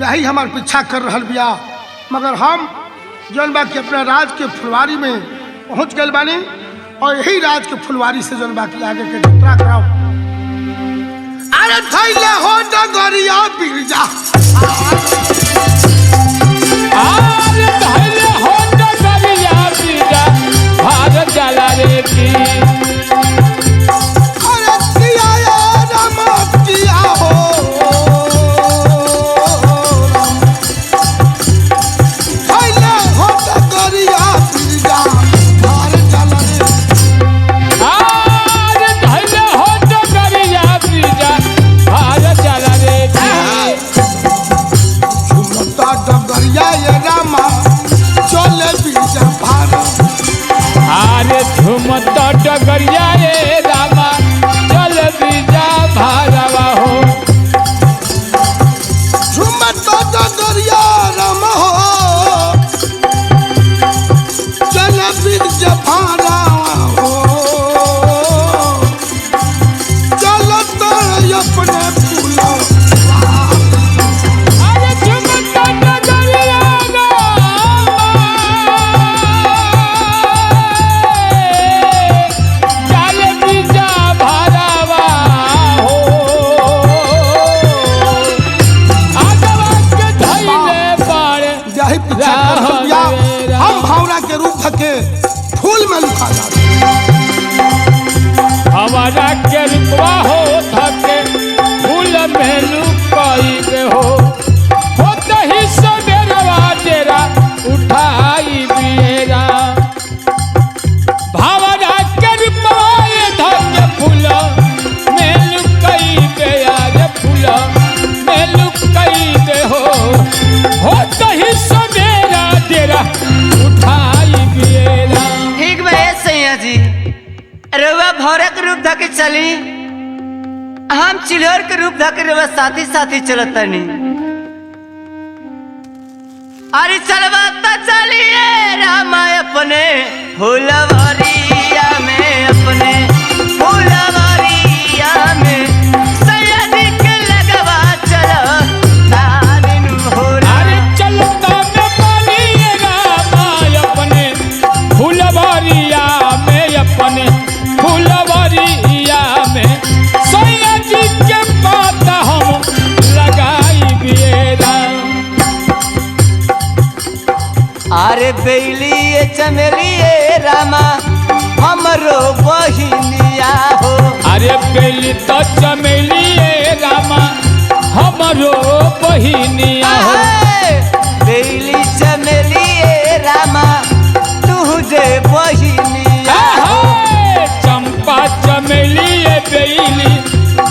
दुल्हा हमार पीछा कर रहा बिया, मगर हम जौन बा कि अपना राज के फुलवारी में पहुंच गए बानी और यही राज के फुलवारी से जौन बा कि आगे के यात्रा कराओ। अरे थैले हो डगरिया बिरजा, अरे थैले हो डगरिया बिरजा, भारत जला रे की। अरे किया राम किया हो, थैले हो डगरिया बिरजा, भारत जला रे। अरे थैले हो डगरिया बिरजा, भारत जला रे की। झुमता डगरिया ये रामा चले बिरजा भारत। अरे झुमता डगरिया रे रामा चल बिरजा भारवा हो। झुमता डगरिया रामा हो चले बिरजा भारवा हो। चलो तो अपने फूलों अरे झुमता डगरिया चल बिरजा भारवा हो। आगवा के धइले बाड़े यही पीछा कर बिया, हम भावना के रूप धके फूल में लुका जाते। हमारा के रुपवा हो थके फूल में लुकाई दे हो तही सवेरवा डेरा उठाई बियरा। भावना के रुपवा धके फूल में लुकाई दे यार, फूल में लुकाई दे हो तही सवेरा डेरा उठाई बियरा। ठीक बा सैया जी, रउआ भौरा के रूप धके चली, हम चिल्हर के रूप धके रउआ साथी साथी चलत तनी। अरे चलवा तो चलिए रामा अपने फुलवरिया में, अपने फुलवरिया में सैया जी के लगवा चलो दानिन हो। अरे चलता में पानी रामा अपने फुलवरिया में, अपने फुलवरिया में सैया जी के बात हम लगाई बियरा। अरे बेलिए चमेलिए रामा हमरो बहिनिया हो। अरे बेली तो चमेलिए रामा हमरो बहिनिया हो। बेली चमेलिए रामा तुझे बहिनिया हो। चंपा चमेलिए बेली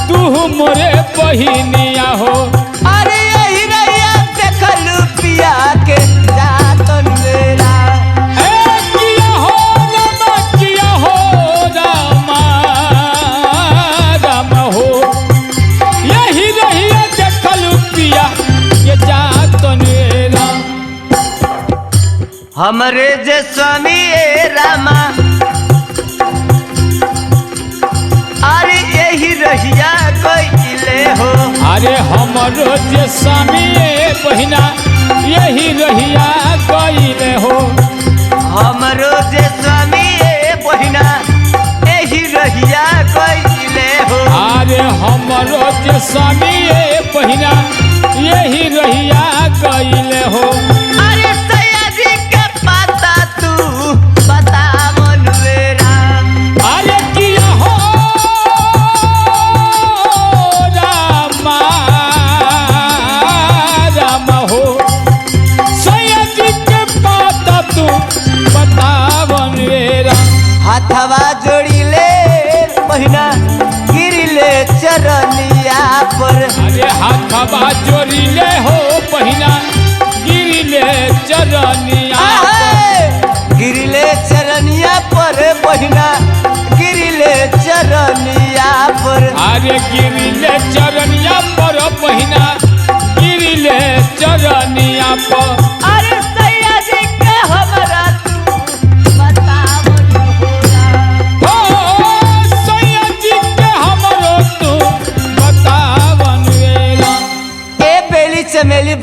तू मोरे बहिनिया हो। अरे यही रैया देखलू पिया के जातन मेरा। किया हो रामा, किया हो रामा, रामा हो यही रहिया देखलू पिया के जातन मेरा। हमरे जे स्वामी ए रामा, अरे यही रहिया गइले हो। अरे हमरो जे स्वामी बहिना यही रहिया गइले हो। हमरो जे स्वामी ए बहिना यही रहिया गइले हो। अरे हमरो जे स्वामी बहिना यही रहिया गइले हो। अरे सैया जी के पता तू बता मनवेरा। अरे किया हो रामा, रामा हो सैया जी के बात तू बतावन वेरा। हाथवा जोड़िले बहिना गिरिले चरनिया पर। अरे हाथवा जोड़िले हो बहिना गिरिले चरनिया गिरिले चरनिया पर बहिना गिरिले चरनिया पर। अरे गिरिले चरनिया पर बहिना गिरिले चरनिया पर। अरे सैया जी के हमरा तू बतावन होला। हो सैया जी के हमरो तू बतावन वेला। ए बेली चमेली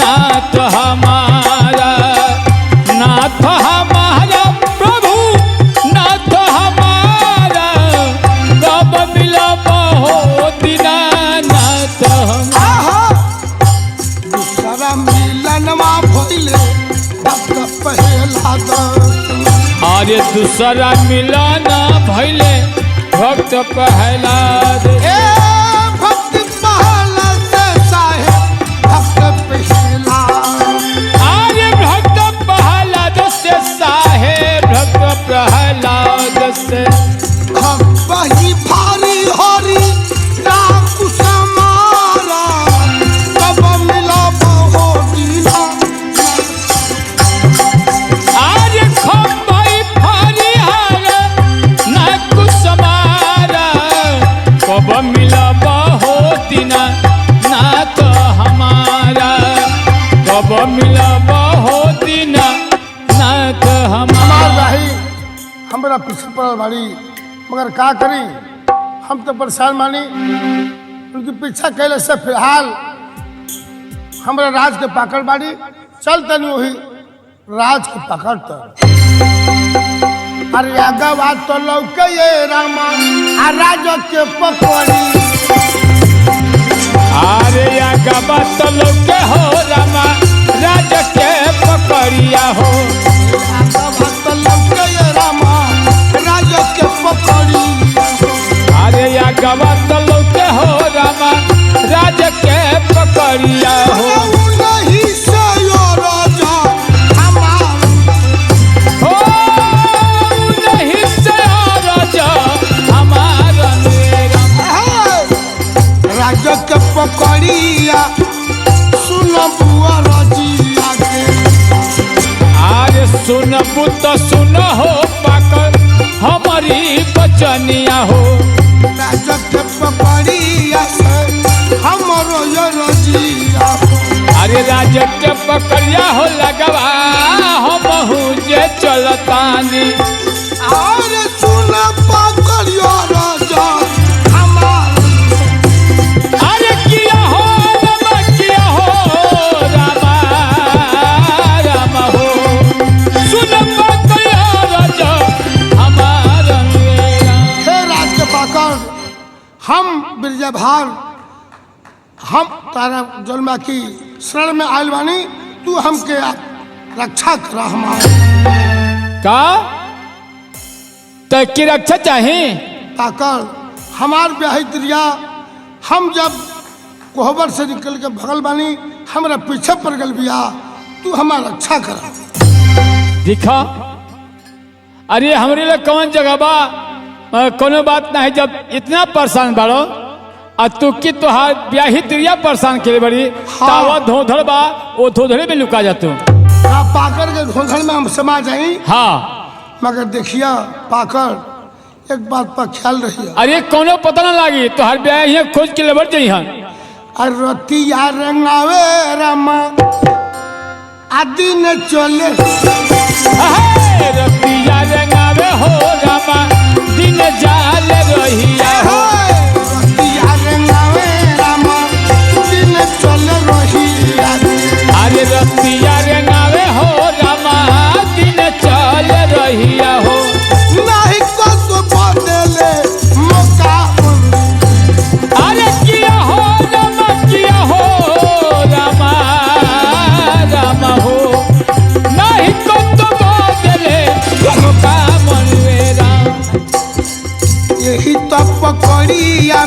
नाथ हमारा, नाथ हमारा प्रभु नाथ हमारा, कब मिलब हो दीनानाथ हमारा। दूसरा मिलनवा भइले भक्त पहला दर्शन। अरे दूसरा मिलन भइले भक्त प्रहलाद। ए भक्त प्रहलाद से साहेब भक्त पहला। अरे भक्त प्रहलाद से साहेब भक्त प्रहलाद से, वही भारी हरी राम कुसमारा, कब मिला हो दीना। अरे खम्भई फरिहार ना कुसमारा, कब मिलब हो दीना नाथ हमारा, कब मिलब हो दीना नाथ हमार हमारा। भाई हमरा पीछे पड़ल बाड़ी, मगर का करी, हम तो परेशान मानी। उनकी पीछा कैले से फिलहाल हमरा राज के पकड़ बाड़ी। चल तनी वही राज के पकड़ तर। अरे आगा बात तो लौके ये रामा आ राज के पकड़ी। अरे या गबा तलो के हो रामा राज के पकड़िया हो। आगा बात तो लौके ये रामा राज के पकड़ी। अरे या गबा तलो के हो रामा राज के पकड़िया हो। नहीं से यो राजा हमार, हो नहीं से राजा हमारा मेरा। राज के पकड़िया सुन बुआ रजिया के। अरे सुनबू तो सुन हो पाकर हमारी बचनिया हो। राज के पकड़िया से हमरो यो रजिया हो। अरे राज के पकड़िया हो लगवा हम जे चलतानी। और सुन पकड़िया राजा हमार। अरे किया हो रामा रामा हो। सुन पकड़िया राजा हमारा मेरा। हे राज के पकड़, हम बिरजा भार, हम तारा जन्मा की शरण में आयल बानी। तू हमके रक्षा करा हमार। का तो की रक्षा चाहे? ताकर हमार ब्याही दरिया, हम जब कोहबर से निकल के भगल बानी, हमरा पीछे पड़ गल बिया। तू हमार रक्षा करा। दिखा अरे हमरे लिए कौन जगह बा, कोनो बात ना है। जब इतना परेशान बाड़ो आ तू की तोहार ब्याही तिरिया परेशान करे बड़ी। हाँ। तावा धोधड़ बा, वो धोधड़े में लुका जातू। का पाकर के घोंघल में हम समा जाई। हाँ मगर देखिया पाकर, एक बात पर ख्याल रहिए। अरे कोनो पता ना लागी तोहार ब्याही खोज के लेबर जाइ हन। और रतिया रंगावे रामा आदि ने चले। अहे, रतिया रंगावे हो रामा दिन जाल रहिया हो। रतिया रंगावे रामा दिन चले रहिया। अरे रतिया रंगावे हो रामा दिन चल रहिया हो। नहीं को तो बदले मौका। अरे किया हो रामा रामा हो। नहीं को तो बदले मौका मनवे राम। यही तो पकड़िया